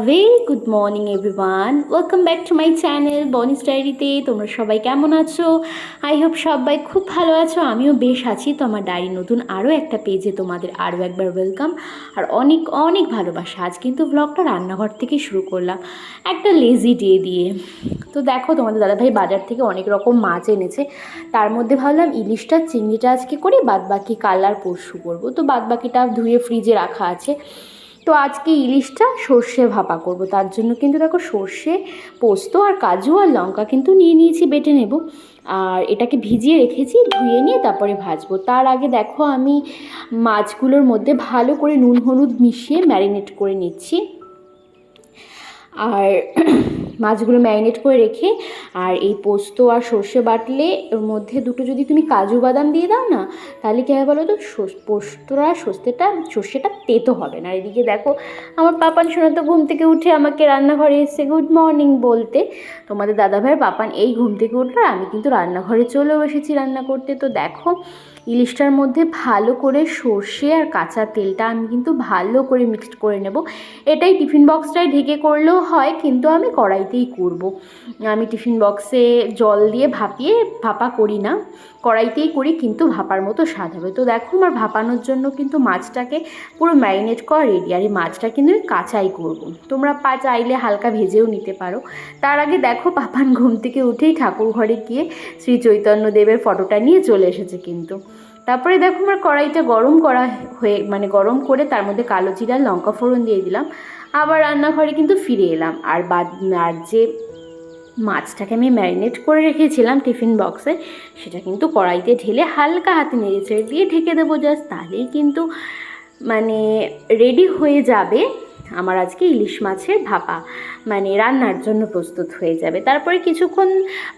very good morning everyone. Welcome back to my channel বনিস ডায়েরিতে। তোমরা সবাই কেমন আছো? আই হোপ সবাই খুব ভালো আছো। আমিও বেশ আছি। তো আমার ডায়েরি নতুন আরও একটা পেজে তোমাদের আরও একবার ওয়েলকাম আর অনেক অনেক ভালোবাসা। আজ কিন্তু ব্লগটা রান্নাঘর থেকে শুরু করলাম একটা লেজি ডে দিয়ে। তো দেখো তোমাদের দাদাভাই বাজার থেকে অনেক রকম মাছ এনেছে, তার মধ্যে ভাবলাম ইলিশটা চিংড়িটা আজকে করি, বাদবাকি কাল আর পরশু করবো। তো বাদবাকিটা ধুয়ে ফ্রিজে রাখা আছে। তো আজকে ইলিশটা সর্ষে ভাপা করব, তার জন্য কিন্তু দেখো সর্ষে, পোস্ত আর কাজু আর লঙ্কা কিন্তু নিয়ে নিয়েছি, বেটে নেব। আর এটাকে ভিজিয়ে রেখেছি, ধুয়ে নিয়ে তারপরে ভাজবো। তার আগে দেখো আমি মাছগুলোর মধ্যে ভালো করে নুন হলুদ মিশিয়ে ম্যারিনেট করে নিচ্ছি। আর মাছগুলো ম্যারিনেট করে রেখে আর এই পোস্ত আর সর্ষে বাটলে ওর মধ্যে দুটো যদি তুমি কাজু বাদাম দিয়ে দাও না, তাহলে কী হয় বলো তো, পোস্ত আর সর্ষেটা তেতো হবে না। এদিকে দেখো আমার পাপান শোনা তো ঘুম থেকে উঠে আমাকে রান্নাঘরে এসে গুড মর্নিং বলতে। তোমাদের দাদাভাইয়ের পাপান এই ঘুম থেকে উঠলো, আমি কিন্তু রান্নাঘরে চলেও এসেছি রান্না করতে। তো দেখো ইলিশটার মধ্যে ভালো করে সর্ষে আর কাঁচা তেলটা আমি কিন্তু ভালো করে মিক্সড করে নেব। এটাই টিফিন বক্সটায় ঢেকে করলেও হয়, কিন্তু আমি কড়াইতেই করব। আমি টিফিন বক্সে জল দিয়ে ভাপা করি না, কড়াইতেই করি, কিন্তু ভাপার মতো স্বাদ হবে। তো দেখো আমার ভাপানোর জন্য কিন্তু মাছটাকে পুরো ম্যারিনেট করা রেডি। আর এই মাছটা কিন্তু আমি কাঁচাই করব, তোমরা চাইলে হালকা ভেজেও নিতে পারো। তার আগে দেখো পাপান ঘুম থেকে উঠেই ঠাকুর ঘরে গিয়ে শ্রী চৈতন্যদেবের ফটোটা নিয়ে চলে এসেছে। কিন্তু তারপরে দেখো আমার কড়াইটা গরম করে তার মধ্যে কালো জিরা লঙ্কা ফোড়ন দিয়ে দিলাম। আবার রান্নাঘরে কিন্তু ফিরে এলাম। আর যে মাছটাকে আমি ম্যারিনেট করে রেখেছিলাম টিফিন বক্সে, সেটা কিন্তু কড়াইতে ঢেলে হালকা হাতে নেড়েচেড়ে দিয়ে ঢেকে দেবো জাস্ট। তাহলেই কিন্তু রেডি হয়ে যাবে আমার আজকে ইলিশ মাছের ভাপা, রান্নার জন্য প্রস্তুত হয়ে যাবে। তারপরে কিছুক্ষণ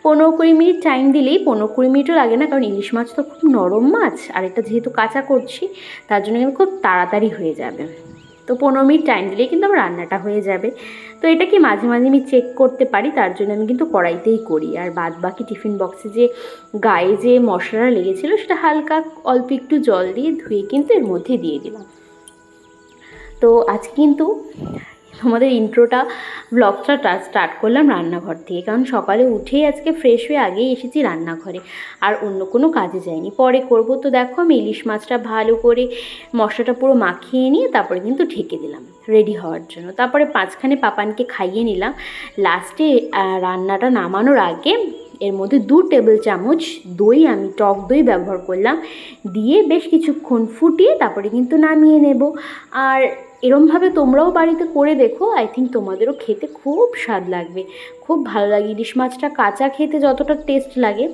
15-20 মিনিট টাইম দিলেই, 15-20 মিনিটও লাগে না, কারণ ইলিশ মাছ তো খুব নরম মাছ, আর এটা যেহেতু কাঁচা করছি তার জন্য কিন্তু খুব তাড়াতাড়ি হয়ে যাবে। তো 15 মিনিট টাইম দিলেই কিন্তু আমার রান্নাটা হয়ে যাবে। তো এটা কি মাঝে মাঝে আমি চেক করতে পারি, তার জন্য আমি কিন্তু কড়াইতেই করি। আর বাদবাকি টিফিন বক্সে যে গায়ে যে মশলাটা লেগেছিলো সেটা হালকা অল্প একটু জল দিয়ে ধুয়ে কিন্তু এর মধ্যে দিয়ে দিলাম। তো আজকে কিন্তু আমাদের ব্লগটা স্টার্ট করলাম রান্নাঘর থেকে, কারণ সকালে উঠেই আজকে ফ্রেশ হয়ে আগেই এসেছি রান্নাঘরে, আর অন্য কোনো কাজে যাইনি, পরে করব। তো দেখো আমি ইলিশ মাছটা ভালো করে মশলাটা পুরো মাখিয়ে নিয়ে তারপরে কিন্তু ঢেকে দিলাম রেডি হওয়ার জন্য। তারপরে পাঁচখানে পাপানকে খাইয়ে নিলাম। লাস্টে রান্নাটা নামানোর আগে এর মধ্যে 2 টেবিল চামচ দই, আমি টক দই ব্যবহার করলাম, দিয়ে বেশ কিছুক্ষণ ফুটিয়ে তারপরে কিন্তু নামিয়ে নেব। আর এরমভাবে তোমরাও বাড়িতে করে দেখো, আই থিঙ্ক তোমাদেরও খেতে খুব স্বাদ লাগবে, খুব ভালো লাগে। ইলিশ মাছটা কাঁচা খেতে যতটা টেস্ট লাগে,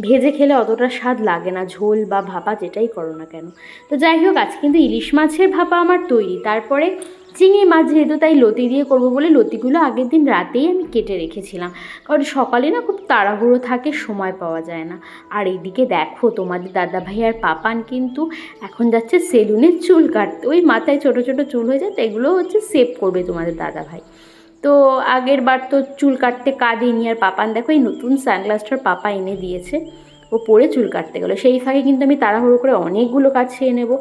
ভেজে খেলে অতটা স্বাদ লাগে না, ঝোল বা ভাপা যেটাই করো না কেন। তো যাই হোক, আজকে কিন্তু ইলিশ মাছের ভাপা আমার তৈরি। তারপরে চিংড়ি মাছ যেহেতু, তাই লতি দিয়ে করবো বলে লতিগুলো আগের দিন রাতেই আমি কেটে রেখেছিলাম, কারণ সকালে না খুব তাড়াহুড়ো থাকে, সময় পাওয়া যায় না। আর এইদিকে দেখো তোমাদের দাদাভাই আর পাপান কিন্তু এখন যাচ্ছে সেলুনে চুল কাটতে। ওই মাথায় ছোটো ছোটো চুল হয়ে যায়, তো এগুলো হচ্ছে সেভ করবে তোমাদের দাদাভাই। তো আগের বার তো চুল কাটতে কাঁদেনি, আর পাপান দেখো এই নতুন সানগ্লাসটার পাপা এনে দিয়েছে, ও পরে চুল কাটতে গেলো। সেই ফাঁকে কিন্তু আমি তাড়াহুড়ো করে অনেকগুলো কাজ সেরে নেব।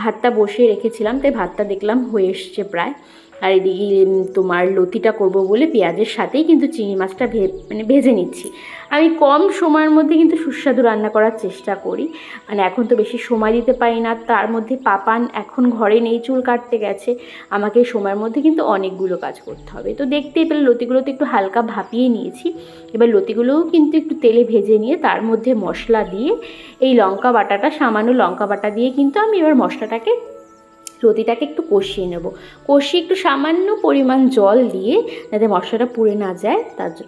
ভাতটা বসিয়ে রেখেছিলাম, তাই ভাতটা দেখলাম হয়ে এসছে প্রায়। আর এদিকে তোমার লতিটা করব বলে পেঁয়াজের সাথেই কিন্তু চিংড়ি মাছটা ভেজে নিচ্ছি। আমি কম সময়ের মধ্যে কিন্তু সুস্বাদু রান্না করার চেষ্টা করি, এখন তো বেশি সময় দিতে পারি না। তার মধ্যে পাপান এখন ঘরে নেই, চুল কাটতে গেছে, আমাকে এই সময়ের মধ্যে কিন্তু অনেকগুলো কাজ করতে হবে। তো দেখতেই পেলে লতিগুলোতে একটু হালকা ভাপিয়ে নিয়েছি। এবার লতিগুলোও কিন্তু একটু তেলে ভেজে নিয়ে তার মধ্যে মশলা দিয়ে, এই সামান্য লঙ্কা বাটা দিয়ে কিন্তু আমি এবার লতিটাকে একটু কষিয়ে নেব। কষিয়ে একটু সামান্য পরিমাণ জল দিয়ে, যাতে মশলাটা পুড়ে না যায়,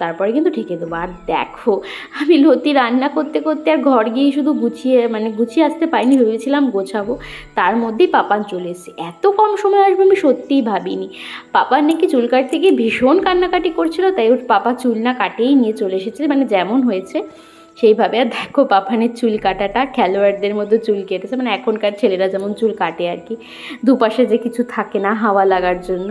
তারপরে কিন্তু ঢেকে দেবো। আর দেখো আমি লতি রান্না করতে করতে আর ঘর গিয়ে শুধু গুছিয়ে আসতে পারিনি, ভেবেছিলাম গোছাবো, তার মধ্যেই পাপান চলে এসেছে। এত কম সময় আসবে আমি সত্যিই ভাবিনি। পাপার নাকি চুল কাটতে গিয়ে ভীষণ কান্নাকাটি করছিল, তাই ওর পাপা চুল না কাটেই নিয়ে চলে এসেছে, যেমন হয়েছে সেইভাবে। আর দেখো পাপানের চুল কাটাটা খেলোয়াড়দের মতো চুল কেটেছে, এখনকার ছেলেরা যেমন চুল কাটে আর কি, দুপাশে যে কিছু থাকে না হাওয়া লাগার জন্য।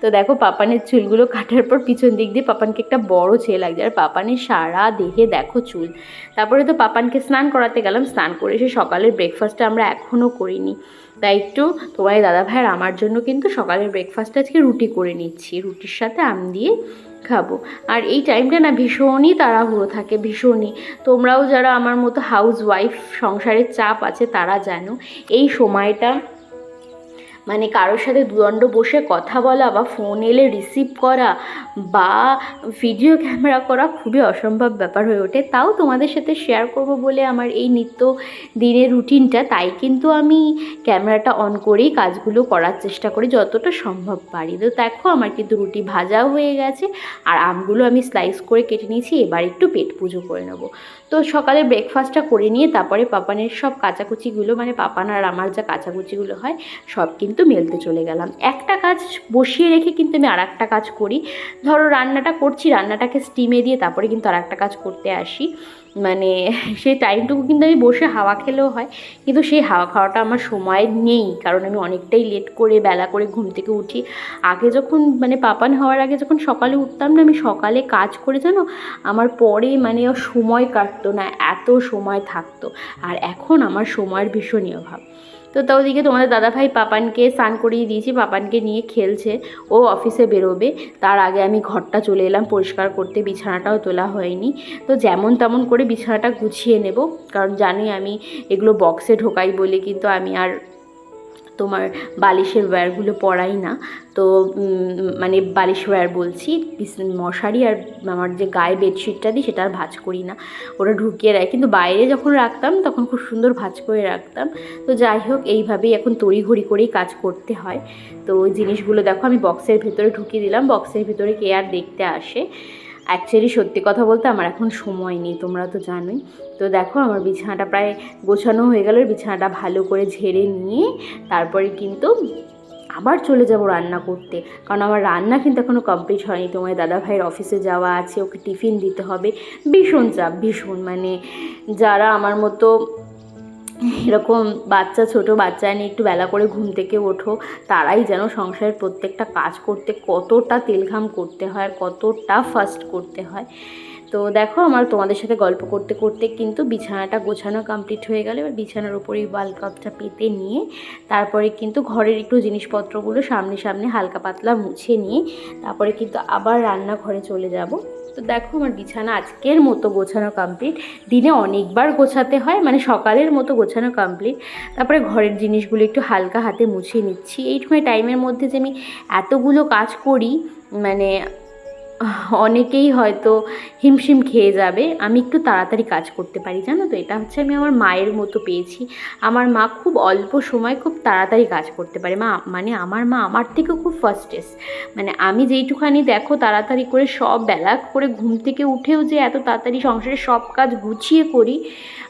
তো দেখো পাপানের চুলগুলো কাটার পর পিছন দিক দিয়ে পাপানকে একটা বড় ছেলে লাগছে, আর পাপানের সারা দেহে দেখো চুল। তারপরে তো পাপানকে স্নান করাতে গেলাম, স্নান করে এসে সকালের ব্রেকফাস্টটা আমরা এখনও করিনি, তাই একটু তোমার দাদা ভাইয়ের আমার জন্য কিন্তু সকালের ব্রেকফাস্ট আজকে রুটি করে নিচ্ছি, রুটির সাথে আম দিয়ে খাবো। আর এই টাইমটা না ভীষণই তাড়াহুড়ো থাকে, ভীষণই। তোমরাও যারা আমার মতো হাউস ওয়াইফ, সংসারের চাপ আছে, তারা জানো এই সময়টা মানে কারোর সাথে দুদণ্ড বসে কথা বলা বা ফোন এলে রিসিভ করা বা ভিডিও ক্যামেরা করা খুবই অসম্ভব ব্যাপার হয়ে ওঠে। তাও তোমাদের সাথে শেয়ার করব বলে আমার এই নিত্য দিনের রুটিনটা, তাই কিন্তু আমি ক্যামেরাটা অন করেই কাজগুলো করার চেষ্টা করি যতটা সম্ভব পারি। তো দেখো আমার কিন্তু রুটি ভাজাও হয়ে গেছে আর আমগুলো আমি স্লাইস করে কেটে নিয়েছি। এবার একটু পেট পুজো করে নেবো। তো সকালে ব্রেকফাস্টটা করে নিয়ে তারপরে পাপানের সব কাচাকুচিগুলো, মানে পাপান আর আমার যা কাচাকুচিগুলো হয় সব কিন্তু মেলতে চলে গেলাম। একটা কাজ বসিয়ে রেখে কিন্তু আমি আর একটা কাজ করি। ধরো রান্নাটা করছি, রান্নাটাকে স্টিমে দিয়ে তারপরে কিন্তু আর একটা কাজ করতে আসি। মানে সেই টাইমটুকু কিন্তু আমি বসে হাওয়া খেলেও হয়, কিন্তু সেই হাওয়া খাওয়াটা আমার সময় নেই, কারণ আমি অনেকটাই লেট করে বেলা করে ঘুম থেকে উঠি। আগে যখন মানে পাপান হওয়ার আগে যখন সকালে উঠতাম না, আমি সকালে কাজ করে জানো আমার পরে মানে সময় কাটতো না, এত সময় থাকতো। আর এখন আমার সময়ের ভীষণই অভাব। তো তাও ওদিকে তোমাদের দাদাভাই পাপানকে স্নান করিয়ে দিয়েছি, পাপানকে নিয়ে খেলছে, ও অফিসে বেরোবে। তার আগে আমি ঘরটা চলে এলাম পরিষ্কার করতে, বিছানাটাও তোলা হয়নি। তো যেমন তেমন করে বিছানাটা গুছিয়ে নেব, কারণ জানি আমি এগুলো বক্সে ঢোকাই বলে কিন্তু আমি আর তোমার বালিশের ওয়্যারগুলো পরাই না। তো মানে বালিশ ওয়্যার বলছি, মশারি আর আমার যে গায়ে বেডশিটটা দিই সেটা আর ভাঁজ করি না, ওটা ঢুকিয়ে রাখি। কিন্তু বাইরে যখন রাখতাম তখন খুব সুন্দর ভাঁজ করে রাখতাম। তো যাই হোক, এইভাবেই এখন তড়িঘড়ি করেই কাজ করতে হয়। তো ওই জিনিসগুলো দেখো আমি বক্সের ভেতরে ঢুকিয়ে দিলাম, বক্সের ভেতরে কে আর দেখতে আসে। অ্যাকচুয়ালি সত্যি কথা বলতে আমার এখন সময় নেই, তোমরা তো জানোই। তো দেখো আমার বিছানাটা প্রায় গোছানো হয়ে গেল, বিছানাটা ভালো করে ঝেড়ে নিয়ে তারপরে কিন্তু আবার চলে যাব রান্না করতে, কারণ আমার রান্না কিন্তু এখনও কমপ্লিট হয়নি। তোমার দাদাভাইয়ের অফিসে যাওয়া আছে, ওকে টিফিন দিতে হবে, ভীষণ চাপ, ভীষণ। মানে যারা আমার মতো এরকম বাচ্চা, ছোট বাচ্চা নিয়ে একটু বেলা করে ঘুম থেকে ওঠো, তারাই যেন সংসারের প্রত্যেকটা কাজ করতে কতটা তেলঘাম করতে হয়, কতটা ফাস্ট করতে হয়। তো দেখো আমার তোমাদের সাথে গল্প করতে করতে কিন্তু বিছানাটা গোছানো কমপ্লিট হয়ে গেল। এবার বিছানার উপরেই বালকাপটা পেতে নিয়ে তারপরে কিন্তু ঘরের একটু জিনিসপত্রগুলো সামনে সামনে হালকা পাতলা মুছে নিয়ে তারপরে কিন্তু আবার রান্নাঘরে চলে যাব। তো দেখো আমার বিছানা আজকের মতো গোছানো কমপ্লিট। দিনে অনেকবার গোছাতে হয়, মানে সকালের মতো গোছানো কমপ্লিট। তারপরে ঘরের জিনিসগুলো একটু হালকা হাতে মুছে নিচ্ছি। এইটুকু টাইমের মধ্যে যে আমি এতগুলো কাজ করি, মানে অনেকেই হয়তো হিমশিম খেয়ে যাবে। আমি একটু তাড়াতাড়ি কাজ করতে পারি, জানো তো, এটা হচ্ছে আমি আমার মায়ের মতো পেয়েছি। আমার মা খুব অল্প সময় খুব তাড়াতাড়ি কাজ করতে পারে। মানে আমার মা আমার থেকেও খুব ফাস্টেস্ট। মানে আমি যেইটুখানি দেখো তাড়াতাড়ি করে সব বেলা করে ঘুম থেকে উঠেও যে এত তাড়াতাড়ি সংসারের সব কাজ গুছিয়ে করি,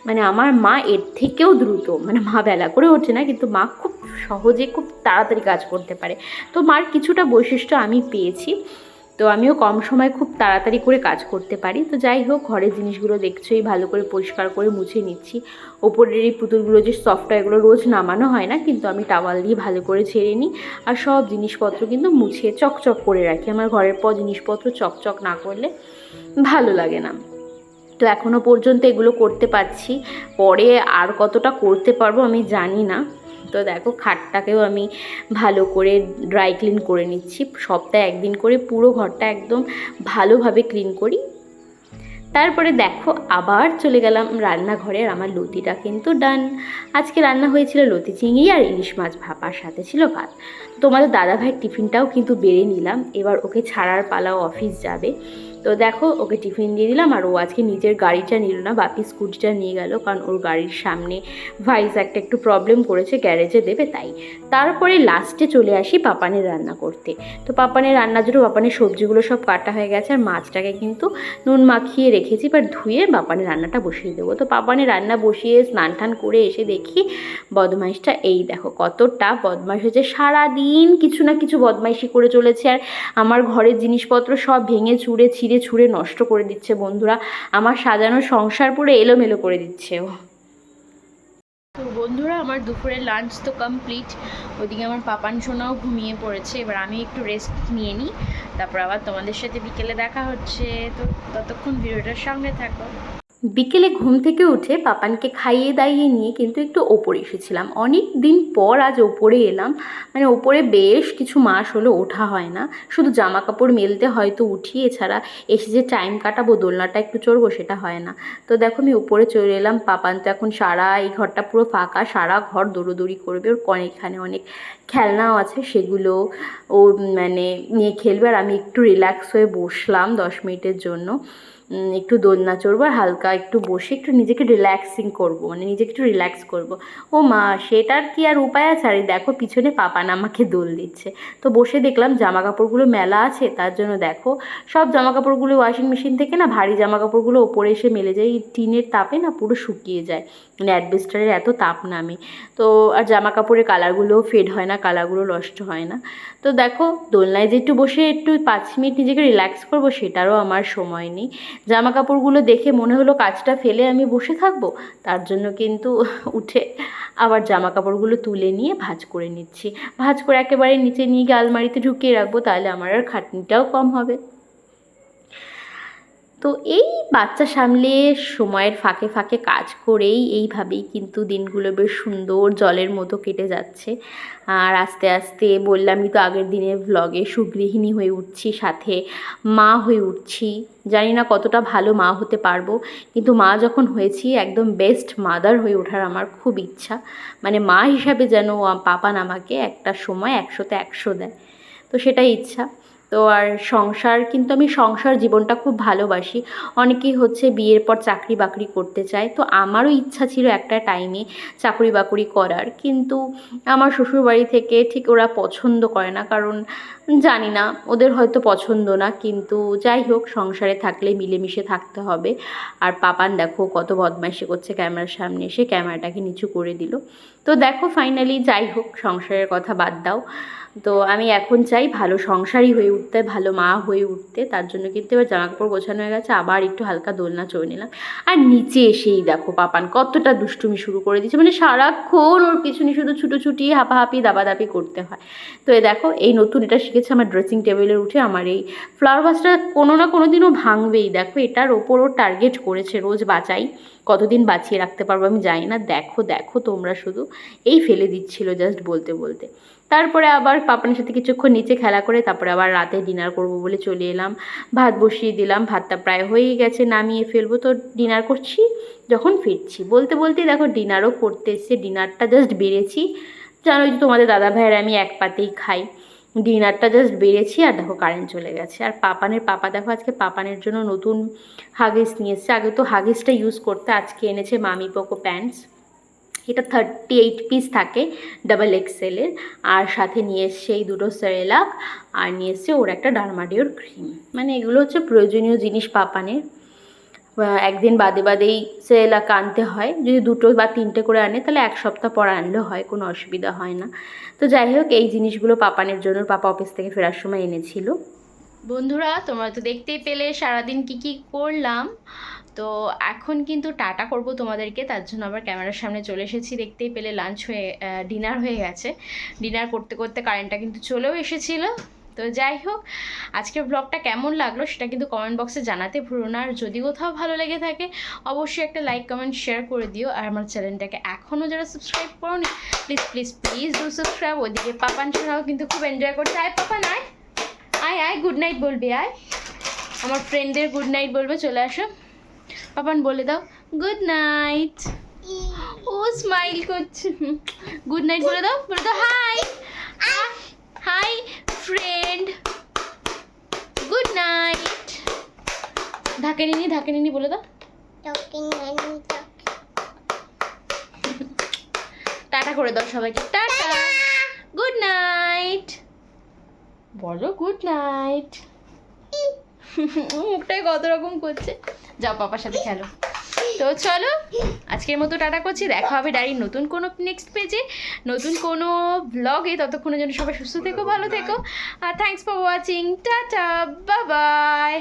মানে আমার মা এর থেকেও দ্রুত। মানে মা বেলা করে ওঠে না, কিন্তু মা খুব সহজে খুব তাড়াতাড়ি কাজ করতে পারে। তো মার কিছুটা বৈশিষ্ট্য আমি পেয়েছি। তো আমিও কম সময় খুব তাড়াতাড়ি করে কাজ করতে পারি। তো যাই হোক, ঘরের জিনিসগুলো দেখছোই ভালো করে পরিষ্কার করে মুছে নিচ্ছি। ওপরের এই পুতুলগুলো যে সফট হয়, এগুলো রোজ নামানো হয় না, কিন্তু আমি টাওয়াল দিয়ে ভালো করে ঝেড়ে নিই। আর সব জিনিসপত্র কিন্তু মুছে চকচক করে রাখি। আমার ঘরের পর জিনিসপত্র চকচক না করলে ভালো লাগে না। তো এখনও পর্যন্ত এগুলো করতে পারছি, পরে আর কতটা করতে পারবো আমি জানি না। তো দেখো খাটটাকেও আমি ভালো করে ড্রাই ক্লিন করে নিচ্ছি। সপ্তাহে একদিন করে পুরো ঘরটা একদম ভালোভাবে ক্লিন করি। তারপরে দেখো আবার চলে গেলাম রান্নাঘরে। আর আমার লতিটা কিন্তু ডান। আজকে রান্না হয়েছিল লতি চিংড়ি আর ইলিশ মাছ ভাপার, সাথে ছিল ভাত। তোমাদের দাদাভাইয়ের টিফিনটাও কিন্তু বেড়ে নিলাম, এবার ওকে ছাড়ার পালাও, অফিস যাবে। তো দেখো ওকে টিফিন দিয়ে দিলাম। আর ও আজকে নিজের গাড়িটা নিল না, বাকি স্কুটিটা নিয়ে গেল, কারণ ওর গাড়ির সামনে ভাইস একটু প্রবলেম করেছে, গ্যারেজে দেবে তাই। তারপরে লাস্টে চলে আসি পাপানের রান্না করতে। তো পাপানের রান্নার জন্য পাপানের সবজিগুলো সব কাটা হয়ে গেছে, আর মাছটাকে কিন্তু নুন মাখিয়ে রেখেছি, এবার ধুয়ে পাপানের রান্নাটা বসিয়ে দেবো। তো পাপানের রান্না বসিয়ে স্নান টান করে এসে দেখি বদমাইশটা এই দেখো কতটা বদমাইশ হয়েছে। সারাদিন কিছু না কিছু বদমাইশি করে চলেছে, আর আমার ঘরের জিনিসপত্র সব ভেঙে চুরে ছিঁড়ে ছুঁড়ে নষ্ট করে দিচ্ছে। বন্ধুরা, আমার সাজানো সংসার পুরো এলোমেলো করে দিচ্ছে ও। তো বন্ধুরা, আমার দুপুরের লাঞ্চ তো কমপ্লিট। ওদিকে আমার পাপান সোনাও ঘুমিয়ে পড়েছে। এবার আমি একটু রেস্ট নিয়ে নিই, তারপর আবার তোমাদের সাথে বিকেলে দেখা হচ্ছে। তো ততক্ষণ ভিডিওটার সঙ্গে থাকো। বিকেলে ঘুম থেকে উঠে পাপানকে খাইয়ে দাইয়ে নিয়ে কিন্তু একটু ওপরে এসেছিলাম। অনেক দিন পর আজ ওপরে এলাম। মানে ওপরে বেশ কিছু মাস হলো ওঠা হয় না, শুধু জামা কাপড় মেলতে হয়তো উঠি, এছাড়া এসে যে টাইম কাটাবো দোলনাটা একটু চড়বো সেটা হয় না। তো দেখো আমি উপরে চলে এলাম। পাপান তো এখন সারা এই ঘরটা পুরো ফাঁকা, সারা ঘর দৌড়োদৌড়ি করবে। ওর এখানে অনেক খেলনাও আছে, সেগুলো ও মানে নিয়ে খেলবে। আর আমি একটু রিল্যাক্স হয়ে বসলাম 10 মিনিটের জন্য, একটু দোলনা চড়বো আর হালকা একটু বসে একটু নিজেকে রিল্যাক্সিং করবো, মানে নিজেকে একটু রিল্যাক্স করবো। ও মা, সেটার কি আর উপায় আছে? আর দেখো পিছনে পাপান আমাকে দোল দিচ্ছে। তো বসে দেখলাম জামা কাপড়গুলো মেলা আছে, তার জন্য দেখো সব জামা কাপড়গুলো ওয়াশিং মেশিন থেকে না, ভারী জামা কাপড়গুলো ওপরে এসে মেলে যায়। এই টিনের তাপে না পুরো শুকিয়ে যায়, মানে অ্যাডভেস্টারের এত তাপ নামে। তো আর জামা কাপড়ের কালারগুলোও ফেড হয় না, কালারগুলো নষ্ট হয় না। তো দেখো দোলনায় যে একটু বসে একটু 5 মিনিট নিজেকে রিল্যাক্স করবো সেটারও আমার সময় নেই। জামা কাপড়গুলো দেখে মনে হলো কাজটা ফেলে আমি বসে থাকবো, তার জন্য কিন্তু উঠে আবার জামা কাপড়গুলো তুলে নিয়ে ভাঁজ করে নিচ্ছি। ভাঁজ করে একেবারে নিচে নিয়ে গিয়ে আলমারিতে ঢুকিয়ে রাখবো, তাহলে আমার আর খাটনিটাও কম হবে। তো এই বাচ্চা সামলে সময়ের ফাঁকে ফাঁকে কাজ করেই এইভাবেই কিন্তু দিনগুলো বেশ সুন্দর জলের মতো কেটে যাচ্ছে। আর আস্তে আস্তে বললামই তো আগের দিনের ভ্লগে, সুগৃহিণী হয়ে উঠছি, সাথে মা হয়ে উঠছি। জানি না কতটা ভালো মা হতে পারবো, কিন্তু মা যখন হয়েছি একদম বেস্ট মাদার হয়ে ওঠার আমার খুব ইচ্ছা। মানে মা হিসাবে যেন পাপান আমাকে একটা সময় 100তে 100 দেয়, তো সেটাই ইচ্ছা। তো আর সংসার, কিন্তু আমি সংসার জীবনটা খুব ভালোবাসি। অনেকেই হচ্ছে বিয়ের পর চাকরি বাকরি করতে চায়, তো আমারও ইচ্ছা ছিল একটা টাইমে চাকরি বাকরি করার, কিন্তু আমার শ্বশুরবাড়ি থেকে ঠিক ওরা পছন্দ করে না, কারণ জানি না, ওদের হয়তো পছন্দ না। কিন্তু যাই হোক, সংসারে থাকলে মিলেমিশে থাকতে হবে। আর পাপান দেখো কত বদমাইশি করছে, ক্যামেরার সামনে এসে ক্যামেরাটাকে নিচু করে দিল। তো দেখো ফাইনালি যাই হোক, সংসারের কথা বাদ দাও, তো আমি এখন চাই ভালো সংসারী হয়ে উঠতে, ভালো মা হয়ে উঠতে। তার জন্য কিন্তু এবার জামাকাপড় গোছানো হয়ে গেছে, আবার একটু হালকা দোলনা চড়ে নিলাম। আর নিচে এসেই দেখো পাপান কতটা দুষ্টুমি শুরু করে দিয়েছে, মানে সারাক্ষণ ওর পিছনে শুধু ছুটোছুটি হাঁপাহাঁপি দাবাদাবি করতে হয়। তো এ দেখো এই নতুন এটা শিখেছে আমার ড্রেসিং টেবিলের উঠে আমার এই ফ্লাওয়ার ভাসটা কোনো না কোনো দিনও ভাঙবেই। দেখো এটার ওপর ও টার্গেট করেছে, রোজ বাঁচাই, কতদিন বাঁচিয়ে রাখতে পারবো আমি জানি না। দেখো দেখো তোমরা শুধু, এই ফেলে দিচ্ছিল জাস্ট বলতে বলতে। তারপরে আবার পাপানের সাথে কিছুক্ষণ নিচে খেলা করে তারপরে আবার রাতে ডিনার করব বলে চলে এলাম। ভাত বসিয়ে দিলাম, ভাতটা প্রায় হয়েই গেছে, নামিয়ে ফেলবো। তো ডিনার করছি যখন ফিরছি, বলতে বলতেই দেখো ডিনারও করতে এসছে। ডিনারটা জাস্ট বেড়েছি, জানোই তো তোমাদের দাদা ভাইয়ের আমি এক পাতেই খাই। ডিনারটা জাস্ট বেড়েছি আর দেখো কারেন্ট চলে গেছে। আর পাপা দেখো আজকে পাপানের জন্য নতুন হাগিস নিয়ে এসছে। আগে তো হাগিসটা ইউজ করতে, আজকে এনেছে মামি পোকো প্যান্টস। এটা 38 পিস থাকে, ডাবল এক্সেলের। আর সাথে নিয়ে এসছে এই দুটো সেরেলাক, আর নিয়ে এসছে ওর একটা ডারমাডিওর ক্রিম। মানে এগুলো হচ্ছে প্রয়োজনীয় জিনিস পাপানের। একদিন বাদে বাদেই সেরেলাক আনতে হয়, যদি 2 বা 3টে করে আনে তাহলে 1 সপ্তাহ পর আনলেও হয়, কোনো অসুবিধা হয় না। তো যাই হোক, এই জিনিসগুলো পাপানের জন্য পাপা অফিস থেকে ফেরার সময় এনেছিল। বন্ধুরা তোমরা তো দেখতেই পেলে সারাদিন কি কি করলাম। তো এখন কিন্তু টাটা করব তোমাদেরকে, তার জন্য আবার ক্যামেরার সামনে চলে এসেছি। দেখতেই পেলে ডিনার হয়ে গেছে। ডিনার করতে করতে কারেন্টটা কিন্তু চলেও এসেছিলো। তো যাই হোক, আজকের ব্লগটা কেমন লাগলো সেটা কিন্তু কমেন্ট বক্সে জানাতে ভুলো না। আর যদি কোথাও ভালো লেগে থাকে অবশ্যই একটা লাইক কমেন্ট শেয়ার করে দিও। আর আমার চ্যানেলটাকে এখনও যারা সাবস্ক্রাইব করোনি please please please do subscribe. ওদিকে পাপান সোনাও কিন্তু খুব এনজয় করছে। আয় পাপান আয়, আয় আয়, গুড নাইট বলবি, আয় আমার ফ্রেন্ডদের গুড নাইট বলবে, চলে আসো। পাপান বলে দাও গুড নাইট। ও স্মাইল করছে, গুড নাইট বলে দাও, বলে দাও hi hi friend, good night. ঢাকে নিনি বলে দাও, টাটা করে দাও সবাইকে, টাটা, গুড নাইট বলো, গুড নাইট। মুখটাই কত রকম করছে। যাও পাপার সাথে খেলো। তো চলো আজকের মতো টাটা করছি, দেখা হবে ডায়েরির নতুন কোনো নেক্সট পেজে, নতুন কোনো ব্লগে। ততক্ষণের জন্য সবাই সুস্থ থেকো, ভালো থেকো, আর thanks for watching, tata, bye by.